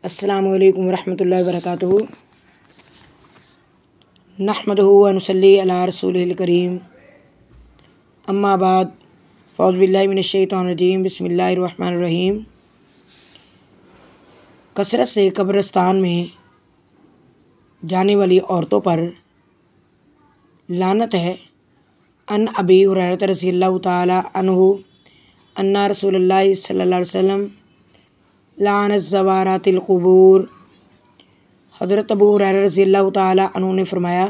अस्सलामुअलैकुम वरहमतुल्लाहि वबरकातुहू। नहमदुहु व नुसल्ली अला रसूलिल करीम। अम्मा बाद फ़ौज़ु बिल्लाहि मिनश्शैतानिर्रजीम। बिस्मिल्लाहिर रहमानिर रहीम। कसरत से कब्रिस्तान में जाने वाली औरतों पर लानत है। अन अबी हुरैरा रज़ियल्लाहु तआला अन्हु अन्ना रसूलुल्लाह सल्लल्लाहु अलैहि वसल्लम लानत ज़वारातिल क़ुबूर। हज़रत अबू हुरैरा रज़ियल्लाहु तआला अन्हु ने फरमाया,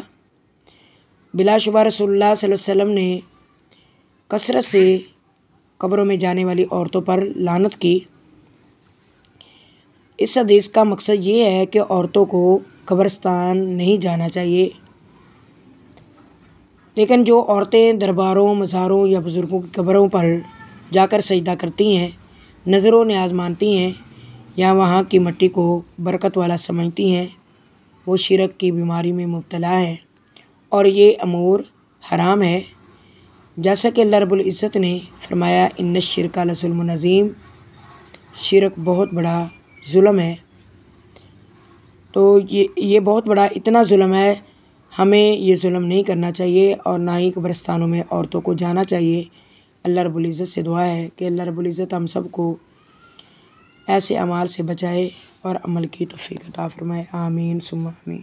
बिलाशुबा रसूलुल्लाह सल्लल्लाहु अलैहि वसल्लम ने कसरत से कब्रों में जाने वाली औरतों पर लानत की। इस हदीस का मकसद ये है कि औरतों को कब्रिस्तान नहीं जाना चाहिए, लेकिन जो औरतें दरबारों, मज़ारों या बुज़ुर्गों की कब्रों पर जाकर सजदा करती हैं, नज़रों न्याज मानती हैं या वहाँ की मिट्टी को बरकत वाला समझती हैं, वो शिरक की बीमारी में मुब्तला है और ये अमूर हराम है। जैसा कि अल्लाह रब्बुल इज़्ज़त ने फरमाया, इन्नश शिरका लज़ुल्मुन अज़ीम, शिरक बहुत बड़ा जुल्म है। तो ये बहुत बड़ा इतना जुल्म है, हमें ये जुल्म नहीं करना चाहिए और ना ही कब्रिस्तानों में औरतों को जाना चाहिए। अल्लाह रब्बुल इज़्ज़त से दुआ है कि अल्लाह रब्बुल इज़्ज़त हम सबको ऐसे अमाल से बचाए और अमल की तौफ़ीक़ अता फ़रमाए। आमीन सुम्मा आमीन।